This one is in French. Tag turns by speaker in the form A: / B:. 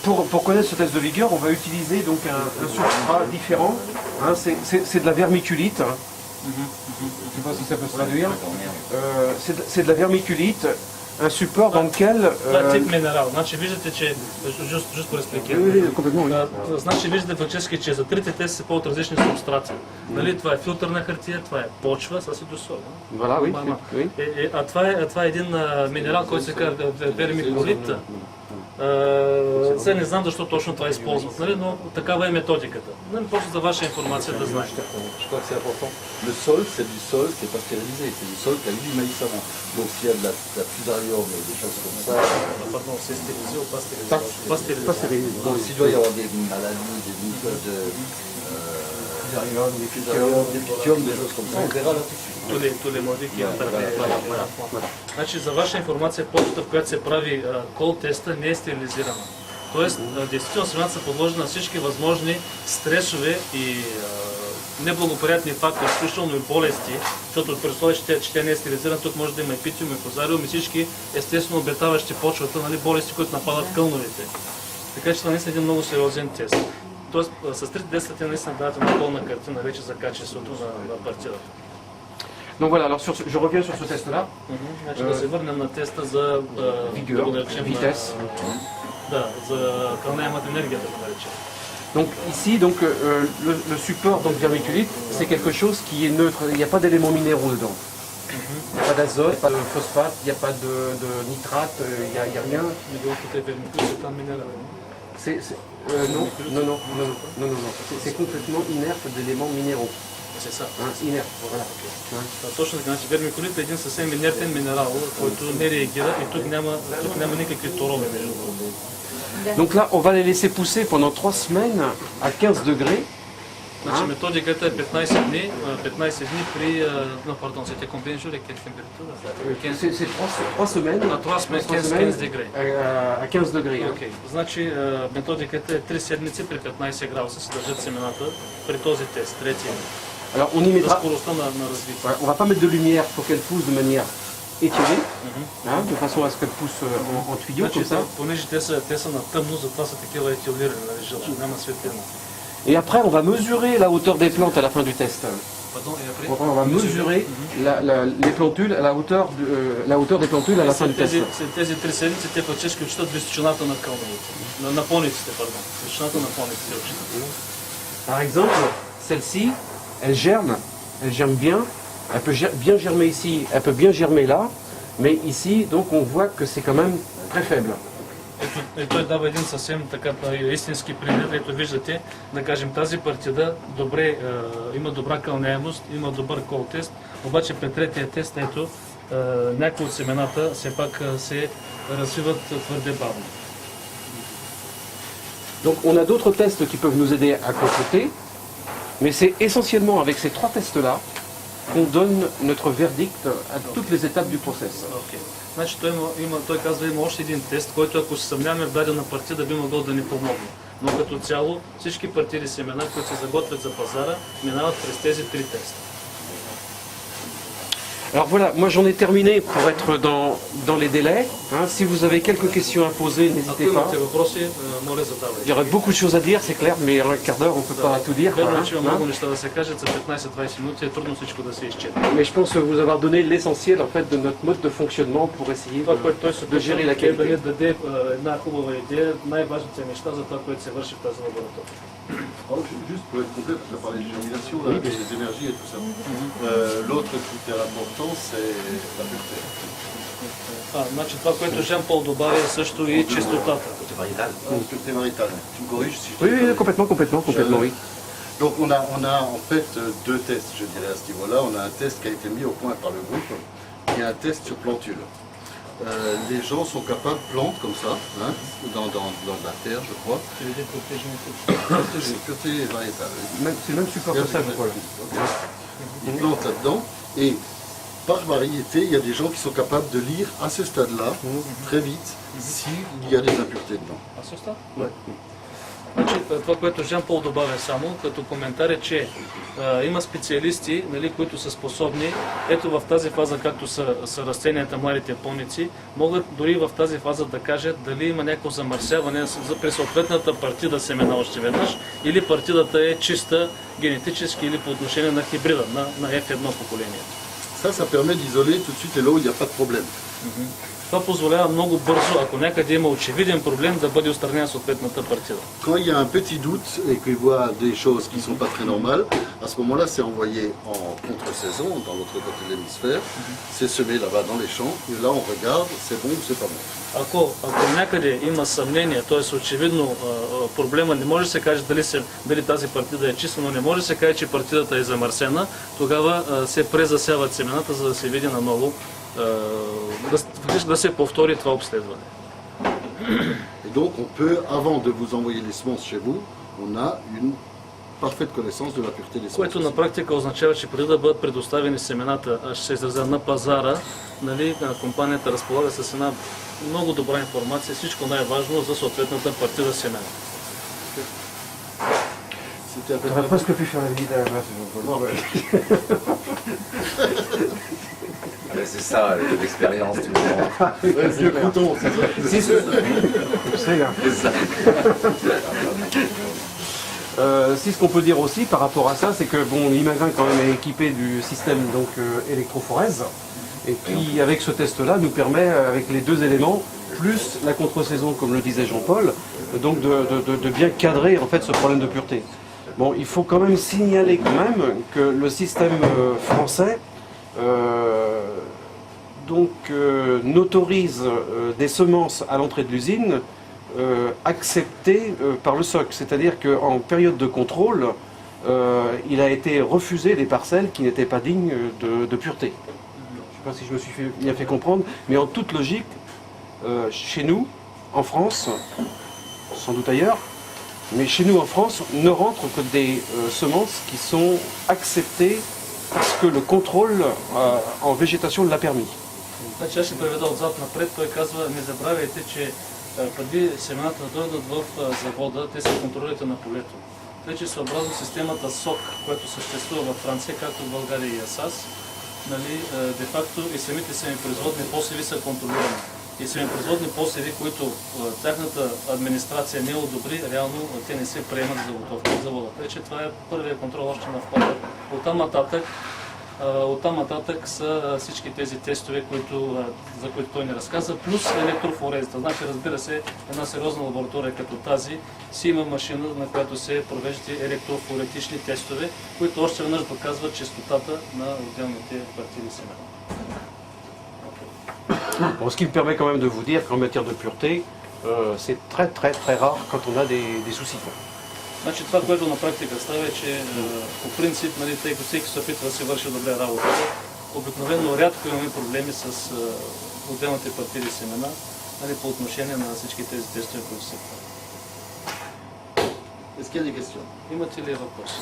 A: pour connaître ce test de vigueur, on va utiliser donc un substrat différent. Hein, c'est de la vermiculite. Hein. Je ne sais pas si ça peut se traduire. C'est de la vermiculite, un support dans lequel...
B: Това е тип минерал. Значи виждате, че... Just pour expliquer. Значи виждате фактически, че за трите те са по-от различни субстрати. Нали, това е филтърна хартия, това е почва, това си до сол.
A: Voilà, oui, oui.
B: Това е един минерал, който се казва вермикулит. Сега не знам защо точно това използват, нали, но такава е методиката. Нали, просто за ваша информация да знаете.
C: Je crois que c'est important. Le sol, c'est du sol qui n'est pas stérilisé, c'est du sol qui a eu du maïs avant. Donc s'il y a de la fusarium et des choses comme ça...
B: Pardon, c'est stérilisé ou pas stérilisé?
A: Pas stérilisé.
C: Donc s'il doit y avoir des maladies, des microbes de... des pythium, des choses comme ça, on verra là tout de suite.
B: Tous les modules qui ont Значи, за ваша информация, почта, в която се прави кол теста, не е стерилизирана. Тоест, действително семената са подложени на всички възможни стресове и неблагоприятни фактори, включително и болести, защото при условие, че тя не е стерилизирана, тук може да има и питиум, и фузариум, и всички естествено обитаващи почвата, нали, болести, които нападат кълновете. Така че това наистина е един много сериозен тест. Тоест, с трите теста те наистина дават една пълна картина вече за качеството на партидата.
A: Donc voilà, alors je reviens sur ce test-là.
B: Значи да се върнем на теста за
A: vigueur, vitesse.
B: Да, за кълняемата енергия, да го наречем.
A: Donc ici, donc, le support donc, vermiculite, c'est quelque chose qui est neutre, il n'y a pas d'éléments minéraux dedans. Il n'y a pas d'azote, pas de phosphate, il n'y a pas de nitrate, il n'y a rien. Non. C'est complètement inerte d'éléments minéraux.
B: C'est ça.
A: Inerte, voilà.
B: Точно така, значи вермикулит е един съвсем инертен минерал, който не реагира и тук няма никакви торове между другото.
A: Donc là, on va les laisser pousser pendant 3 semaines à 15 degrés.
B: Значи методиката е 15 дни при... Non, pardon, c'était combien de jours et quelle température?
A: C'est 3 semaines.
B: 3 semaines, 15 degrés.
A: À 15 degrés.
B: Okay. Значи методиката е 3 седмици при 15 градуса се държат семената при този тест, третия.
A: Alors on y mettra...
B: Ouais,
A: on va pas mettre de lumière pour qu'elle pousse de manière étirée, hein, de façon à ce qu'elle pousse en tuyau comme ça. Et après on va mesurer la hauteur des plantes à la fin du test. On va mesurer les plantules à la hauteur des plantules à la fin du test.
B: Тези 3 седмици те фактически отчитат височината на кълновете, на пониците, пардон. Височината на пониците се отчита.
A: Par exemple, celle-ci, elle germe bien, elle peut bien germer ici, elle peut bien germer là, mais ici, donc on voit que c'est quand même très faible.
B: И той дава един съвсем така истински пример. Ето виждате, да кажем, тази партида има добра кълняемост, има добър кол тест, обаче при третия тест, ето, някои от семената все пак се развиват твърде бавно.
A: Donc on a d'autres tests qui peuvent nous aider à compléter, mais c'est essentiellement avec ces 3 tests-là qu'on donne notre verdict à toutes les étapes du process.
B: Okay. Значи той казва, има още един тест, който ако се съмняваме в дадена партида, би могъл да ни помогне. Но като цяло всички партиди семена, които се заготвят за пазара, минават през тези 3 теста.
A: Alors voilà, moi j'en ai terminé pour être dans les délais. Hein. Si vous avez quelques questions à poser, n'hésitez pas. Il y aurait beaucoup de choses à dire, c'est clair, mais en un quart d'heure on ne peut pas tout dire. Mais je pense vous avoir donné l'essentiel en fait, de notre mode de fonctionnement pour essayer de gérer la qualité.
C: Juste pour être complet, parce qu'on a parlé de germination, là, des énergies et tout ça. L'autre critère important, c'est la pureté.
B: Значи това, което Жан-Пол добавя, е също и чистотата.
C: Pureté maritale. Tu me corriges si je
A: Oui, complètement, oui.
C: Donc on a en fait 2 tests, je dirais, à ce niveau-là. On a un test qui a été mis au point par le groupe, et un test sur plantule. Les gens sont capables, plantent comme ça, hein, dans la terre, je crois. Pureté variétale.
A: C'est le même support que ça, je crois.
C: Ils plantent là-dedans, et par variété, il y a des gens qui sont capables de lire à ce stade-là, très vite, s'il y a des impuretés dedans.
B: À ce stade?
C: Ouais.
B: Значи, това, което Жан Пол добавя само, като коментар е, че има специалисти, нали, които са способни, ето в тази фаза, както са растенията, младите поници, могат дори в тази фаза да кажат дали има някакво замърсяване при съответната партида семена още веднъж, или партидата е чиста генетически или по отношение на хибрида, на F1 поколението.
C: Ça permet d'isoler tout de suite là où il n'y a pas de problème.
B: Това позволява много бързо, ако някъде има очевиден проблем, да бъде отстранена съответната партида.
C: Quand il y a un petit doute et qu'il voit des choses qui ne sont pas très normales, à ce moment-là, c'est envoyé en contre-saison dans l'autre côté de l'hémisphère. C'est semé là-bas dans les champs. Et là, on regarde, c'est bon ou c'est pas bon.
B: Ако някъде има съмнение, т.е. очевидно проблема, не може да се каже дали тази партида е чиста, но не може да се каже, че партидата е замърсена, тогава се презасяват семената, за да се види наново, да се повтори това обследване.
C: Et donc, on peut, avant de vous envoyer les semences chez vous, on a une parfaite connaissance de la pureté des semences.
B: Което на практика означава, че преди да бъдат предоставени семената, ще се изразя на пазара, нали, компанията разполага с една много добра информация, всичко най-важно за съответната партида семена.
A: On aurait presque pu faire la visite à la place.
D: C'est ça, l'expérience du moment.
C: Le crouton, c'est ça.
A: Si, c'est là.
D: C'est ça.
A: Si ce qu'on peut dire aussi par rapport à ça, c'est que bon, l'Imagrin quand même est équipé du système donc électrophorèse, et qui avec ce test-là nous permet avec les deux éléments plus la contre-saison comme le disait Jean-Paul, donc de bien cadrer en fait ce problème de pureté. Bon, il faut quand même signaler quand même que le système français n'autorise des semences à l'entrée de l'usine acceptées par le SOC. C'est-à-dire qu'en période de contrôle, il a été refusé des parcelles qui n'étaient pas dignes de pureté. Je ne sais pas si je me suis bien fait comprendre, mais en toute logique, chez nous, en France, sans doute ailleurs, mais chez nous en France, ne rentrent que des semences qui sont acceptées parce que le contrôle en végétation l'a permis.
B: Значи аз ще преведа отзад напред. Той казва, не забравяйте, че преди семената да дойдат в завода, те са контролите на полето. Вече съобразно системата СОК, която съществува във Франция, както в България и АСАС, нали, де-факто и самите семипроизводни посеви са контролирани. И семипроизводни посеви, които тяхната администрация не одобри, реално те не се приемат за готовка от завода. Вече това е първият контрол още на входа. Оттам нататък са всички тези тестове, за които той ни разказа, плюс електрофорезата. Значи, разбира се, една сериозна лаборатория като тази си има машина, на която се провеждат електрофоретични тестове, които още веднъж доказват чистотата на отделните партиди семена.
A: Bon, ce qui me permet quand même de vous dire qu'en matière de pureté, c'est très rare quand on a des soucis.
B: Значи това, което на практика става е, че по принцип, нали, тъй като всеки се опитва да си върши добре работата, обикновено рядко имаме проблеми с отделните партиди семена, нали, по отношение на всички тези тестове, които се правят.
C: Est-ce qu'il y a des questions?
B: Имате ли въпроси?